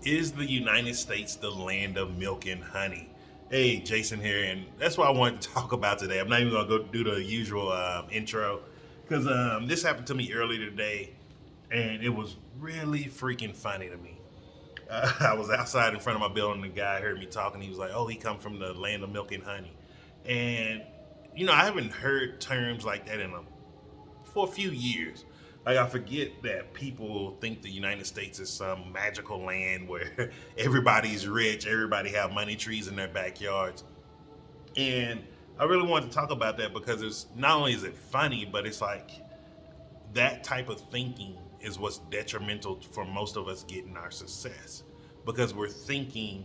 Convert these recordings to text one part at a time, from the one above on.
Is the United States the land of milk and honey? Hey, Jason here, and that's what I wanted to talk about today. I'm not even gonna go do the usual intro because this happened to me earlier today, and it was really freaking funny to me. I was outside in front of my building, and the guy heard me talking. He was like, "Oh, he come from the land of milk and honey," and I haven't heard terms like that for a few years. Like I forget that people think the United States is some magical land where everybody's rich, everybody have money trees in their backyards. And I really wanted to talk about that because it's not only is it funny, but it's like that type of thinking is what's detrimental for most of us getting our success. Because we're thinking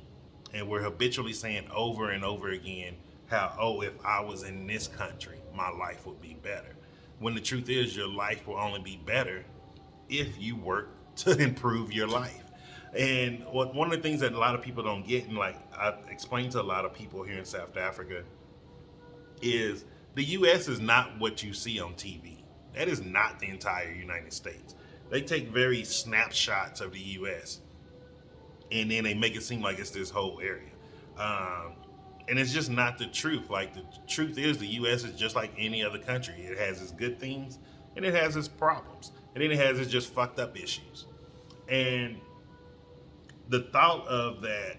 and we're habitually saying over and over again how, oh, if I was in this country, my life would be better. When the truth is, your life will only be better if you work to improve your life. And one of the things that a lot of people don't get, and like I explained to a lot of people here in South Africa, is the U.S. is not what you see on TV. That is not the entire United States. They take very snapshots of the U.S. and then they make it seem like it's this whole area. Um, and it's just not the truth. Like the truth is, the U.S. is just like any other country. It has its good things and it has its problems, and then it has its just fucked up issues. And the thought of that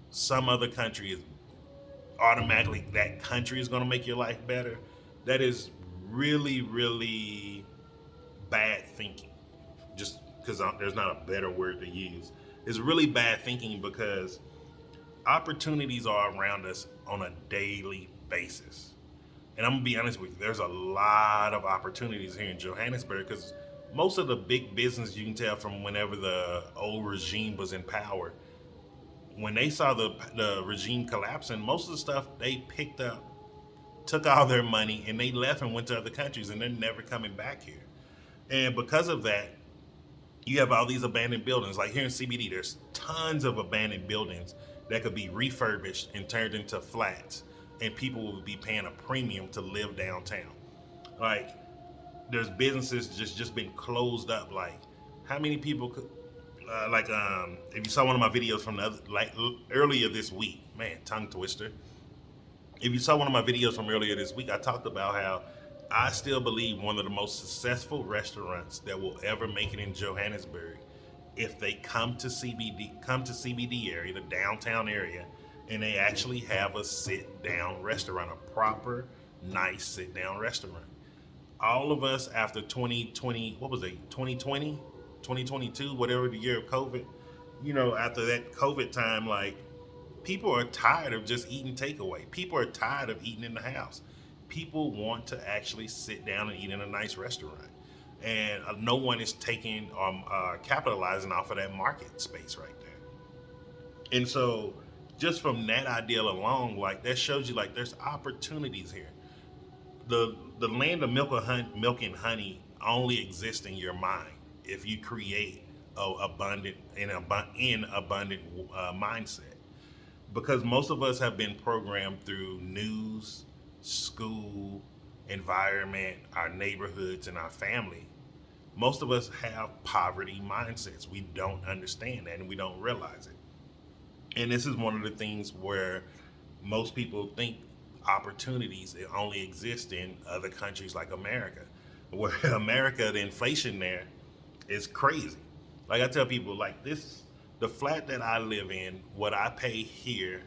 some other country is automatically that country is going to make your life better, that is really, really bad thinking. Just because there's not a better word to use. It's really bad thinking because opportunities are around us on a daily basis. And I'm gonna be honest with you, there's a lot of opportunities here in Johannesburg because most of the big business, you can tell from whenever the old regime was in power, when they saw the regime collapsing, most of the stuff they picked up, took all their money, and they left and went to other countries, and they're never coming back here. And because of that, you have all these abandoned buildings. Like here in CBD, there's tons of abandoned buildings that could be refurbished and turned into flats, and people would be paying a premium to live downtown. Like there's businesses just been closed up. Like how many people could if you saw one of my videos from the other, earlier this week, man, tongue twister. If you saw one of my videos from earlier this week, I talked about how I still believe one of the most successful restaurants that will ever make it in Johannesburg, if they come to CBD area, the downtown area, and they actually have a sit down restaurant, a proper, nice sit down restaurant. All of us after 2020, what was it, 2020, 2022, whatever the year of COVID, after that COVID time, like people are tired of just eating takeaway. People are tired of eating in the house. People want to actually sit down and eat in a nice restaurant. And no one is taking capitalizing off of that market space right there. And so, just from that ideal alone, like that shows you like there's opportunities here. The land of milk and honey only exists in your mind if you create a abundant mindset. Because most of us have been programmed through news, school, environment, our neighborhoods, and our family. Most of us have poverty mindsets. We don't understand that and we don't realize it. And this is one of the things where most people think opportunities only exist in other countries like America. Where America, the inflation there is crazy. Like I tell people, like this, the flat that I live in, what I pay here,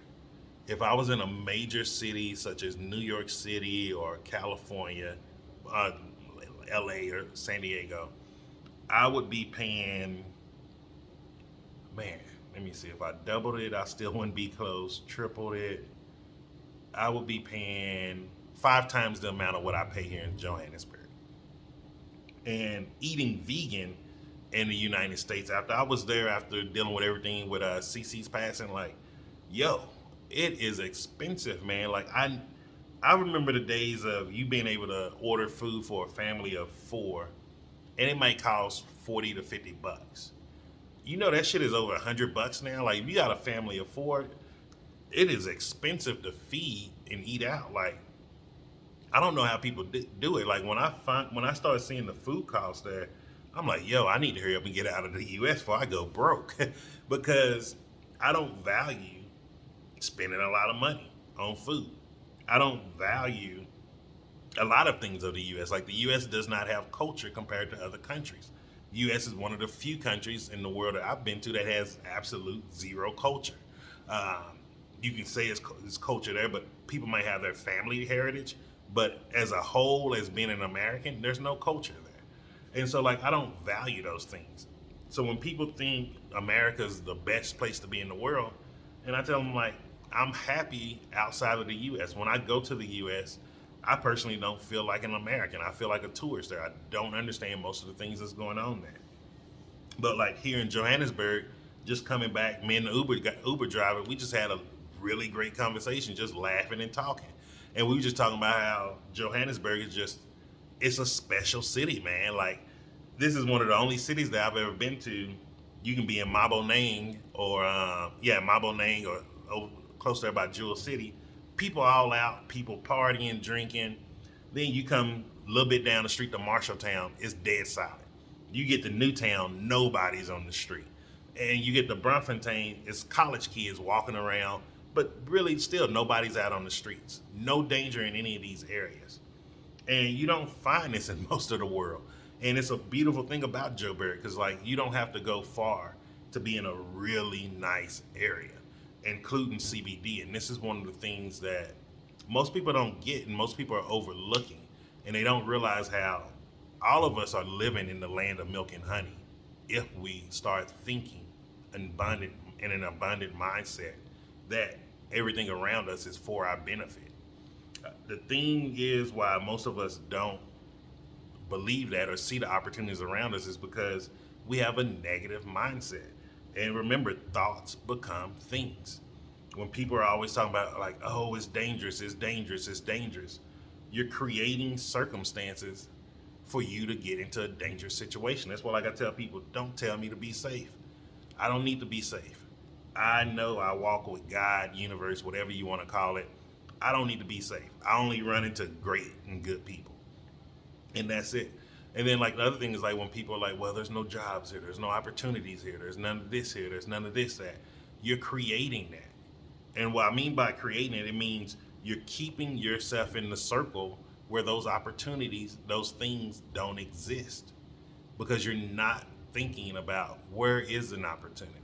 if I was in a major city such as New York City or California, uh, LA or San Diego, I would be paying, man, let me see, if I doubled it, I still wouldn't be close. Tripled it, I would be paying 5 times the amount of what I pay here in Johannesburg. And eating vegan in the United States, after I was there, after dealing with everything with CC's passing, like, yo, it is expensive, man. Like I remember the days of you being able to order food for a family of four, and it might cost 40 to 50 bucks. That shit is over $100 now. Like if you got a family of four, it is expensive to feed and eat out. Like I don't know how people do it. Like when I started seeing the food costs there, I'm like, yo, I need to hurry up and get out of the US before I go broke. Because I don't value spending a lot of money on food. I don't value a lot of things of the US. Like the US does not have culture compared to other countries. US is one of the few countries in the world that I've been to that has absolute zero culture. Um, you can say it's culture there, but people might have their family heritage. But as a whole, as being an American, there's no culture there. And so, like, I don't value those things. So when people think America's the best place to be in the world, and I tell them, like, I'm happy outside of the US. When I go to the US, I personally don't feel like an American. I feel like a tourist there. I don't understand most of the things that's going on there. But like here in Johannesburg, just coming back, me and the Uber driver, we just had a really great conversation, just laughing and talking. And we were just talking about how Johannesburg is just it's a special city, man. Like this is one of the only cities that I've ever been to. You can be in Maboneng or Maboneng or close there by Jewel City. People all out, people partying, drinking. Then you come a little bit down the street to Marshalltown, it's dead silent. You get to Newtown, nobody's on the street. And you get to Braamfontein, it's college kids walking around, but really still nobody's out on the streets. No danger in any of these areas. And you don't find this in most of the world. And it's a beautiful thing about Joburg because like you don't have to go far to be in a really nice area, including CBD. And this is one of the things that most people don't get and most people are overlooking. And they don't realize how all of us are living in the land of milk and honey if we start thinking abundant in an abundant mindset that everything around us is for our benefit. The thing is why most of us don't believe that or see the opportunities around us is because we have a negative mindset. And remember, thoughts become things. When people are always talking about like, oh, it's dangerous, it's dangerous, it's dangerous, you're creating circumstances for you to get into a dangerous situation. That's why like I tell people, don't tell me to be safe. I don't need to be safe. I know I walk with God, universe, whatever you want to call it. I don't need to be safe. I only run into great and good people. And that's it. And then like the other thing is like when people are like, well, there's no jobs here, there's no opportunities here, there's none of this here, there's none of this that. You're creating that. And what I mean by creating it, it means you're keeping yourself in the circle where those opportunities, those things don't exist. Because you're not thinking about where is an opportunity?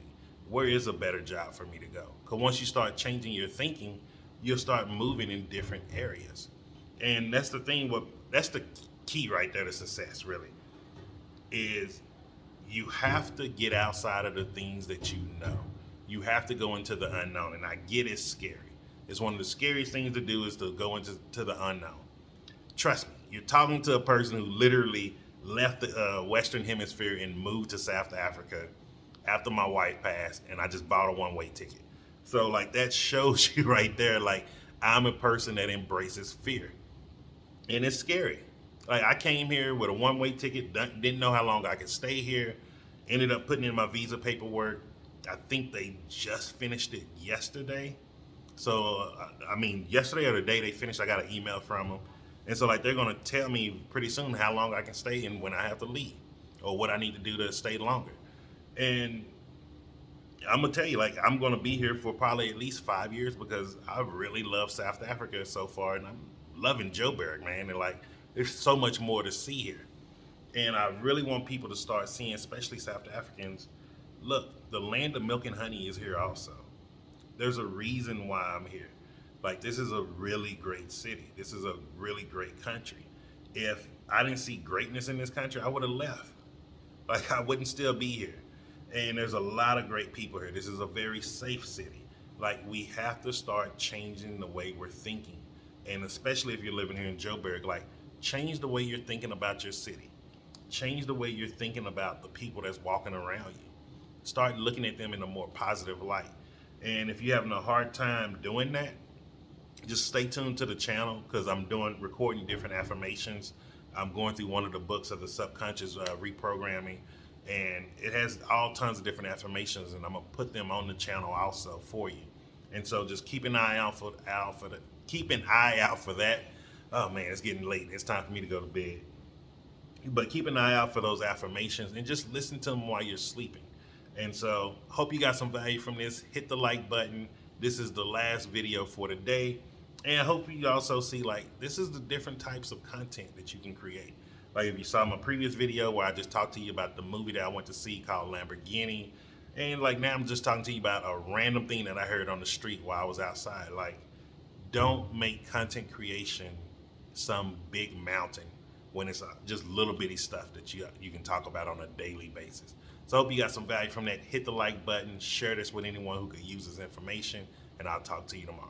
Where is a better job for me to go? Because once you start changing your thinking, you'll start moving in different areas. And that's the thing, that's the key right there to success, really, is you have to get outside of the things that you know. You have to go into the unknown. And I get it's scary. It's one of the scariest things to do is to go into the unknown. Trust me, you're talking to a person who literally left the Western Hemisphere and moved to South Africa after my wife passed, and I just bought a one-way ticket. So, like, that shows you right there, like, I'm a person that embraces fear. And it's scary. Like, I came here with a one-way ticket, didn't know how long I could stay here, ended up putting in my visa paperwork. I think they just finished it yesterday. So, I mean, yesterday or the day they finished, I got an email from them. And so, like, they're going to tell me pretty soon how long I can stay and when I have to leave or what I need to do to stay longer. And I'm going to tell you, like, I'm going to be here for probably at least 5 years because I really love South Africa so far. And I'm loving Joburg, man. And, like, there's so much more to see here. And I really want people to start seeing, especially South Africans, look, the land of milk and honey is here also. There's a reason why I'm here. Like, this is a really great city. This is a really great country. If I didn't see greatness in this country, I would have left. Like, I wouldn't still be here. And there's a lot of great people here. This is a very safe city. Like, we have to start changing the way we're thinking. And especially if you're living here in Joburg, like, change the way you're thinking about your city. Change the way you're thinking about the people that's walking around you. Start looking at them in a more positive light. And if you're having a hard time doing that, just stay tuned to the channel because I'm recording different affirmations. I'm going through one of the books of the subconscious reprogramming, and it has all tons of different affirmations, and I'm gonna put them on the channel also for you. And so just keep an eye out for keep an eye out for that. Oh man, it's getting late. It's time for me to go to bed. But keep an eye out for those affirmations and just listen to them while you're sleeping. And so, hope you got some value from this. Hit the like button. This is the last video for the day. And I hope you also see, like, this is the different types of content that you can create. Like, if you saw my previous video where I just talked to you about the movie that I went to see called Lamborghini, and like now I'm just talking to you about a random thing that I heard on the street while I was outside. Like, don't make content creation some big mountain when it's just little bitty stuff that you can talk about on a daily basis. So I hope you got some value from that. Hit the like button, share this with anyone who could use this information, and I'll talk to you tomorrow.